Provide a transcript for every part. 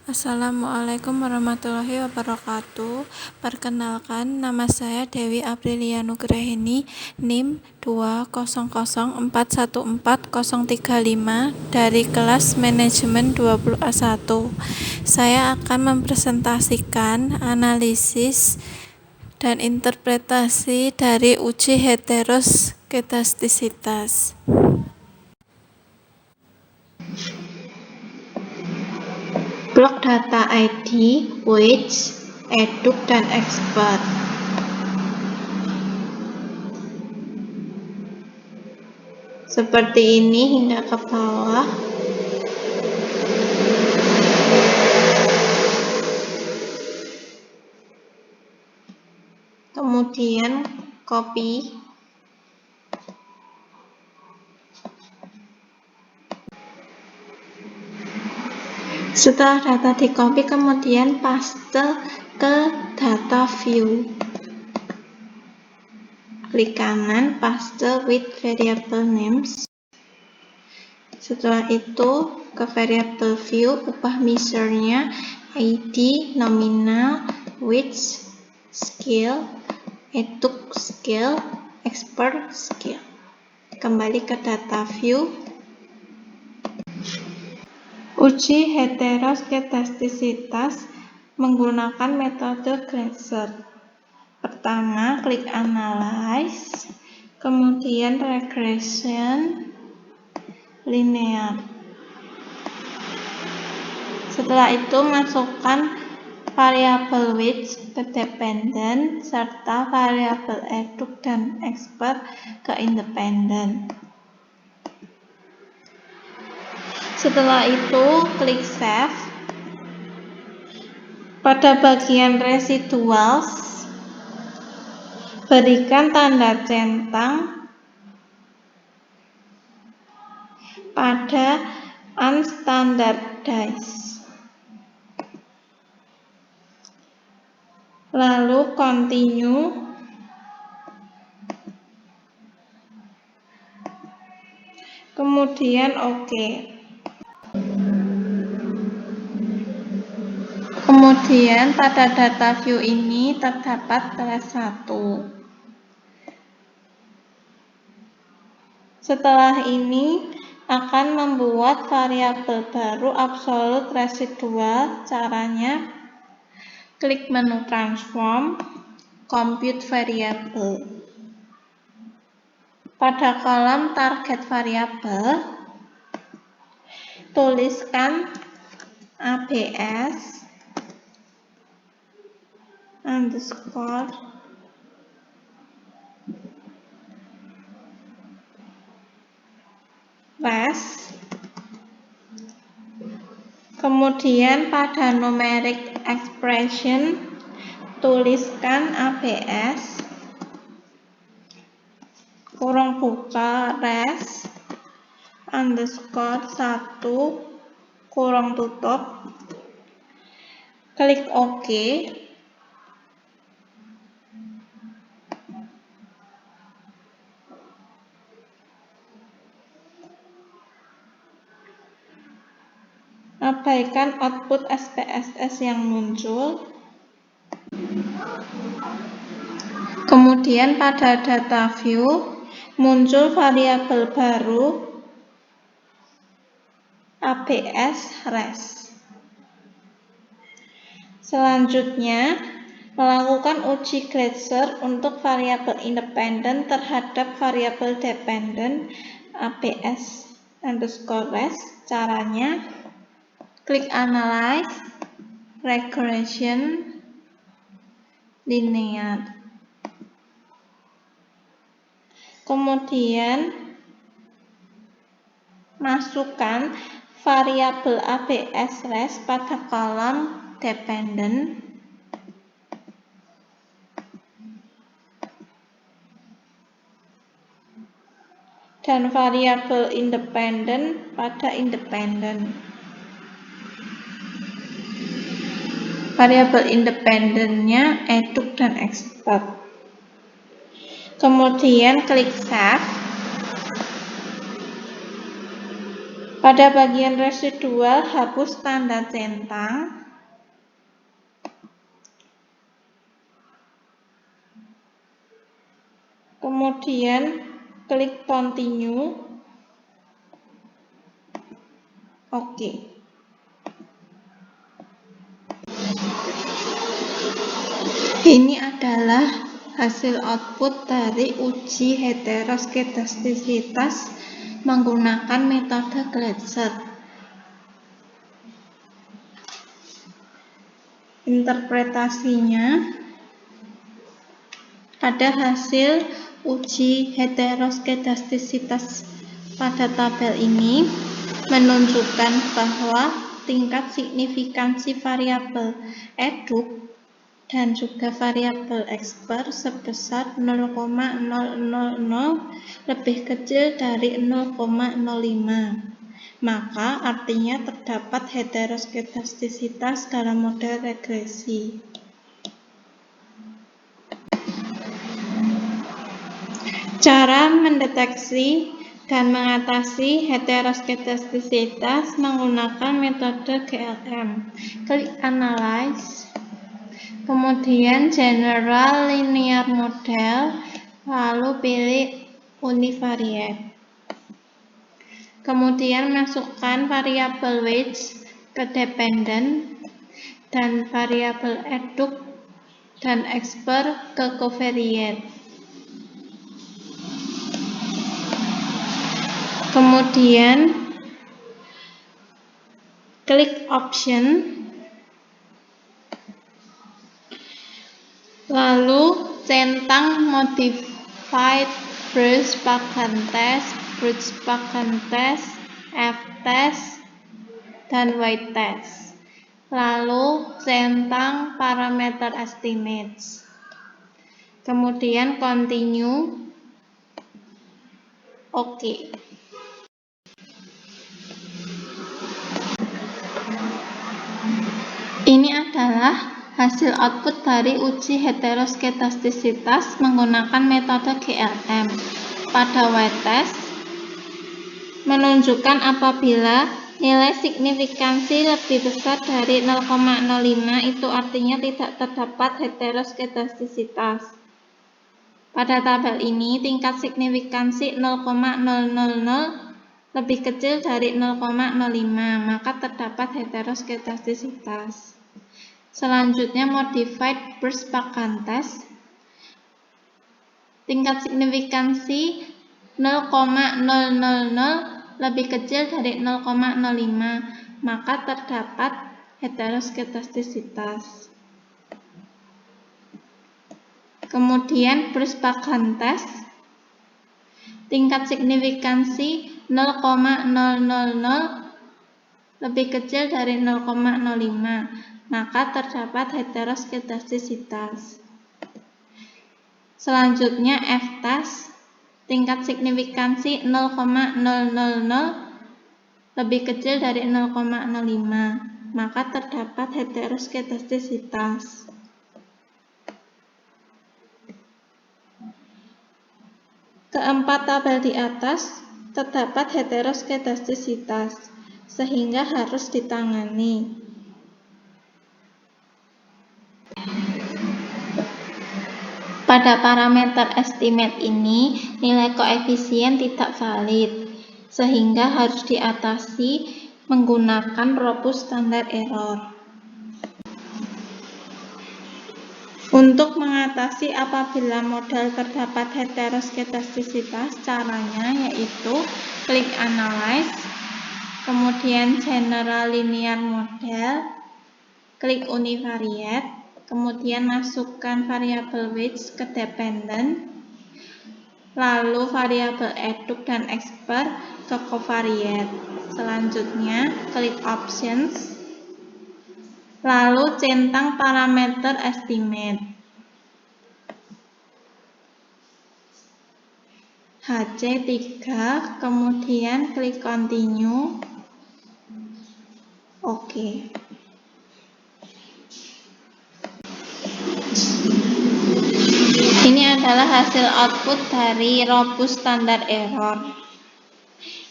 Assalamualaikum warahmatullahi wabarakatuh. Perkenalkan, nama saya Dewi Aprilia Nugraheni, NIM 200414035 dari kelas Manajemen 20A1. Saya akan mempresentasikan analisis dan interpretasi dari uji heteroskedastisitas. Blok data ID, weights, eduk, dan expert. Seperti ini hingga ke bawah. Kemudian copy. Setelah data di copy, kemudian paste ke data view. Klik kanan, paste with variable names. Setelah itu ke variable view, ubah measure-nya ID, nominal, weights, scale, eduk scale, expert scale. Kembali ke data view. Uji heteroskedastisitas menggunakan metode Glasser. Pertama, klik analyze, kemudian regression linear. Setelah itu masukkan variabel weights ke dependent serta variabel eduk dan expert ke independent. Setelah itu klik save. Pada bagian residuals berikan tanda centang pada unstandardized. Lalu continue. Kemudian OK. Kemudian pada data view ini terdapat kelas 1. Setelah ini akan membuat variabel baru absolute residual. Caranya klik menu transform, compute variable. Pada kolom target variabel tuliskan ABS underscore res. Kemudian pada numeric expression tuliskan ABS kurung buka res underscore 1 kurung tutup. Klik OK. Abaikan output SPSS yang muncul. Kemudian pada data view muncul variabel baru ABS res. Selanjutnya melakukan uji Glasser untuk variabel independen terhadap variabel dependen ABS underscore res. Caranya klik analyze, regression linear. Kemudian masukkan variabel ABS res pada kolom dependent dan variabel independent pada independent. Variabel independennya eduk dan expert. Kemudian klik save. Pada bagian residual, hapus tanda centang. Kemudian klik continue. Oke. Ini adalah hasil output dari uji heteroskedastisitas menggunakan metode Glatzer. Interpretasinya, pada hasil uji heteroskedastisitas pada tabel ini menunjukkan bahwa tingkat signifikansi variabel eduk dan juga variabel expert sebesar 0,000 lebih kecil dari 0,05. Maka artinya terdapat heteroskedastisitas dalam model regresi. Cara mendeteksi dan mengatasi heteroskedastisitas menggunakan metode GLM. Klik Analyze, kemudian General Linear Model, lalu pilih Univariate. Kemudian masukkan variabel weights ke dependent dan variabel eduk dan expert ke covariate. Kemudian klik option, lalu centang modified Bruce-Pagan test, F-test, dan weight test. Lalu centang parameter estimates. Kemudian continue. Oke. Ini adalah hasil output dari uji heteroskedastisitas menggunakan metode GLM. Pada weight test menunjukkan apabila nilai signifikansi lebih besar dari 0,05 itu artinya tidak terdapat heteroskedastisitas. Pada tabel ini tingkat signifikansi 0,000 lebih kecil dari 0,05, maka terdapat heteroskedastisitas. Selanjutnya modified Bruce-Pagan test. Tingkat signifikansi 0,000 lebih kecil dari 0,05, maka terdapat heteroskedastisitas. Kemudian Bruce-Pagan test. Tingkat signifikansi 0,000 lebih kecil dari 0,05, maka terdapat heteroskedastisitas. Selanjutnya F-test, tingkat signifikansi 0,000 lebih kecil dari 0,05, maka terdapat heteroskedastisitas. Keempat tabel di atas terdapat heteroskedastisitas, sehingga harus ditangani. Pada parameter estimate ini, nilai koefisien tidak valid, sehingga harus diatasi menggunakan robust standard error. Untuk mengatasi apabila model terdapat heteroskedastisitas, caranya yaitu klik Analyze, kemudian General Linear Model, klik Univariate, kemudian masukkan variabel weights ke dependent, lalu variabel eduk dan expert ke covariate. Selanjutnya klik Options, lalu centang parameter estimate, HC3, kemudian klik Continue. Oke. Ini adalah hasil output dari robust standard error.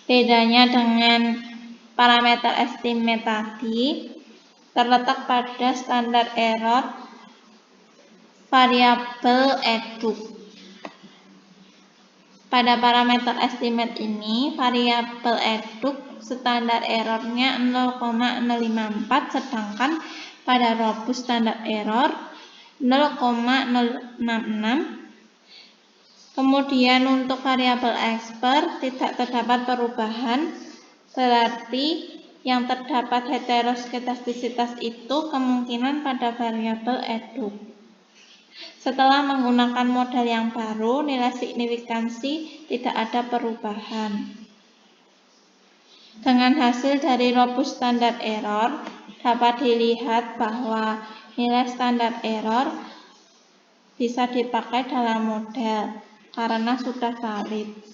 Bedanya dengan parameter estimate tadi terletak pada standar error variabel eduk. Pada parameter estimate ini, variabel eduk standar errornya 0,054, sedangkan pada robust standar error 0,066. Kemudian untuk variabel expert tidak terdapat perubahan, berarti yang terdapat heteroskedastisitas itu kemungkinan pada variabel eduk. Setelah menggunakan model yang baru, nilai signifikansi tidak ada perubahan. Dengan hasil dari robust standard error, dapat dilihat bahwa nilai standar error bisa dipakai dalam model karena sudah valid.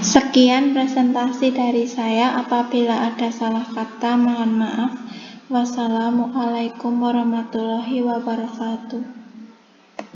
Sekian presentasi dari saya. Apabila ada salah kata, mohon maaf. Wassalamualaikum warahmatullahi wabarakatuh.